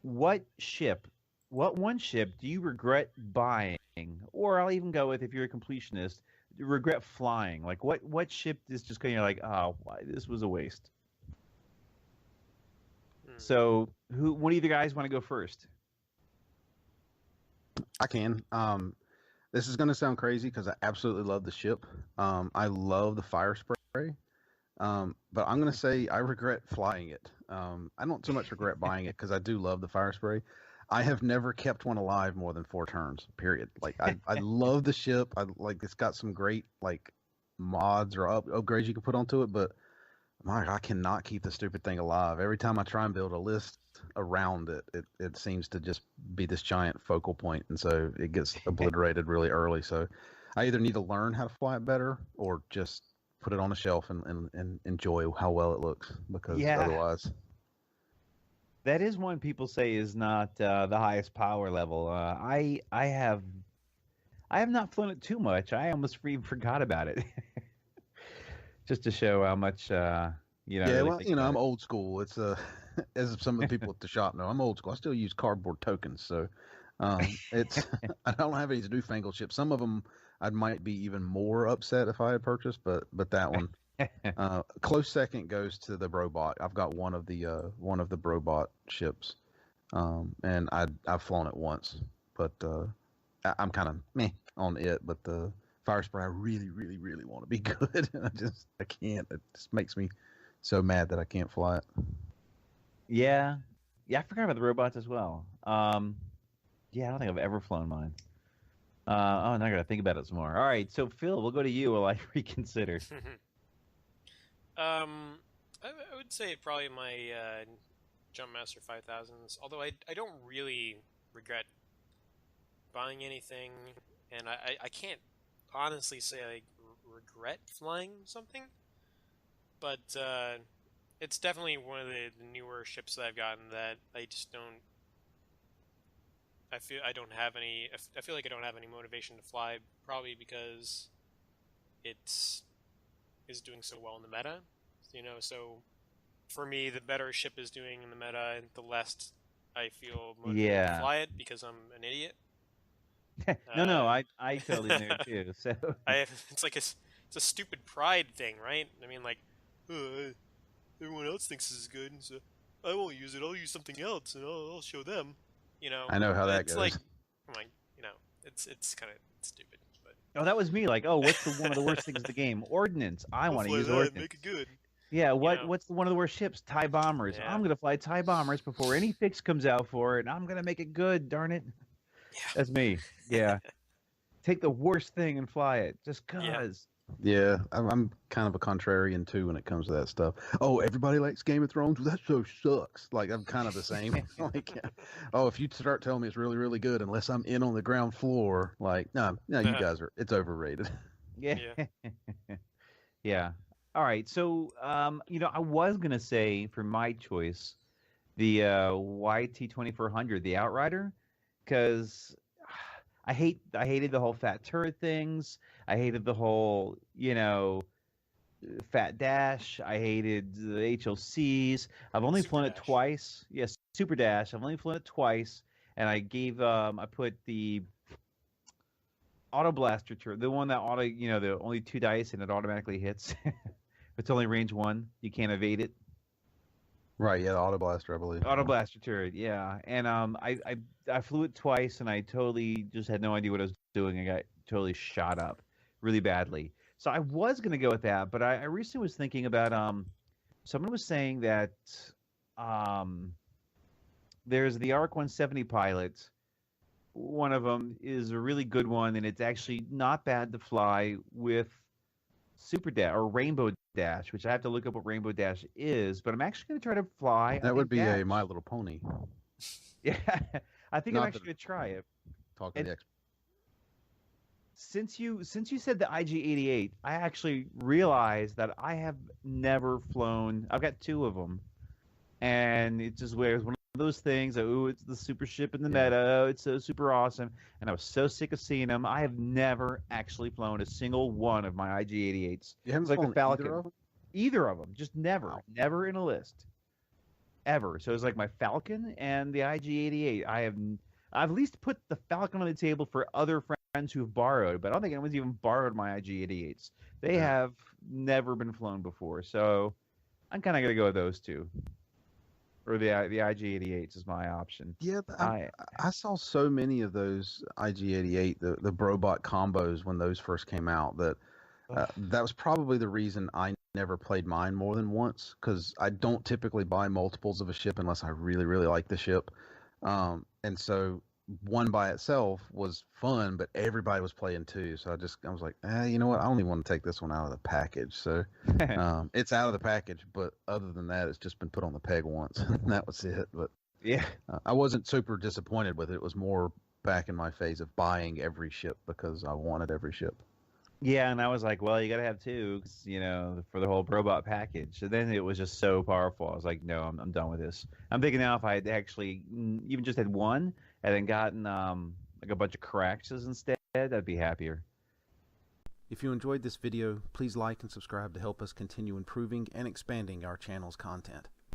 what ship, what one ship do you regret buying? Or I'll even go with, if you're a completionist, regret flying. Like what ship is just kind of like, oh, why, this was a waste. Hmm. So who? One of you guys want to go first? I can. This is going to sound crazy because I absolutely love the ship. I love the fire spray. But I'm going to say I regret flying it. I don't so much regret buying it because I do love the fire spray. I have never kept one alive more than 4 turns. Period. Like I love the ship. I like it's got some great like mods or upgrades you can put onto it, but I cannot keep the stupid thing alive. Every time I try and build a list around it, it seems to just be this giant focal point, and so it gets obliterated really early. So I either need to learn how to fly it better or just put it on a shelf and enjoy how well it looks, because Yeah, otherwise, that is one people say is not the highest power level. I have not flown it too much. I almost even forgot about it, just to show how much I yeah. really Well, think about I'm it. old school. It's as some of the people at the shop know, I'm old school. I still use cardboard tokens, so it's I don't have any newfangled ships. Some of them I might be even more upset if I had purchased, but that one. Close second goes to the Brobot. I've got one of the Brobot ships, and I've flown it once, but I'm kind of meh on it. But the fire spray, I really, really, really want to be good, and I can't. It just makes me so mad that I can't fly it. Yeah, yeah, I forgot about the robots as well. Yeah, I don't think I've ever flown mine. Oh, now I gotta think about it some more. All right, so Phil, we'll go to you while I reconsider. I would say probably my Jumpmaster 5000s. Although I don't really regret buying anything, and I can't honestly say I regret flying something, but it's definitely one of the newer ships that I've gotten that I just don't. I feel I don't have any. I feel like I don't have any motivation to fly, probably because it's is doing so well in the meta. So for me, the better a ship is doing in the meta, and the less I feel motivated to Yeah. fly it because I'm an idiot. No, Uh, I totally know too. So it's like it's a stupid pride thing, right? I mean, like, oh, everyone else thinks this is good, so I won't use it. I'll use something else, and I'll show them. I know how that It's like, goes. come on, it's kind of stupid, but oh, that was me. Like, oh, what's the one of the worst things in the game? Ordnance. I I'll want to fly use that and make it ordnance. good. Yeah, You know, what's one of the worst ships? Tie bombers. I'm yeah, gonna fly tie bombers before any fix comes out for it, and I'm gonna make it good. Darn it, that's me. yeah, Yeah, take the worst thing and fly it, just yeah, cause. Yeah, I'm kind of a contrarian too when it comes to that stuff. Oh, everybody likes Game of Thrones. Well, that show sucks. Like I'm kind of the same. Like, oh, if you start telling me it's really, really good, unless I'm in on the ground floor, like, no, no, you guys are. It's overrated. Yeah, yeah. yeah. All right, so I was gonna say for my choice the YT 2400, the Outrider, because I hated the whole fat turret things. I hated the whole fat dash. I hated the HLCs. I've only Super flown it dash. twice. Yes, super dash. I've only flown it twice, and I put the auto blaster turret, the one that the only two dice and it automatically hits. It's only range one. You can't evade it. Right? Yeah, the Auto Blaster, I believe. Auto blaster turret, yeah. And I flew it twice, and I totally just had no idea what I was doing. I got totally shot up really badly. So I was gonna go with that, but I recently was thinking about someone was saying that um there's the ARC 170 pilot. One of them is a really good one, and it's actually not bad to fly with Super Dash or Rainbow Dash, which I have to look up what Rainbow Dash is. But I'm actually going to try to fly, I That would think, be a My Dash. Little Pony. Yeah, I think I'm Not that actually going to try it. talking to And the expert. since you said the IG-88, I actually realized that I have never flown. I've got two of them, and it just wears one of those things. Oh, it's the super ship in the Yeah, meta. Oh, it's so super awesome. And I was so sick of seeing them. I have never actually flown a single one of my IG-88s. you It's haven't like the flown either Falcon. of them. Either of them, just never, Wow. never in a list. ever. So it was like my Falcon and the IG-88. I've at least put the Falcon on the table for other friends who've borrowed, but I don't think anyone's even borrowed my IG-88s. They Yeah. have never been flown before, so I'm kind of gonna go with those two, or the IG-88s is my option. Yeah, I I saw so many of those IG-88, the Brobot combos when those first came out that that was probably the reason I never played mine more than once, because I don't typically buy multiples of a ship unless I really, really like the ship. And so one by itself was fun, but everybody was playing two. So I was like, you know what? I don't even want to take this one out of the package. So it's out of the package, but other than that, it's just been put on the peg once. And that was it. But yeah. I wasn't super disappointed with it. It was more back in my phase of buying every ship because I wanted every ship. Yeah, and I was like, well, you got to have two, 'cause, you know, for the whole robot package. So then it was just so powerful. I was like, no, I'm done with this. I'm thinking now if I had actually even just had one and then gotten like a bunch of Caraxes instead, I'd be happier. If you enjoyed this video, please like and subscribe to help us continue improving and expanding our channel's content.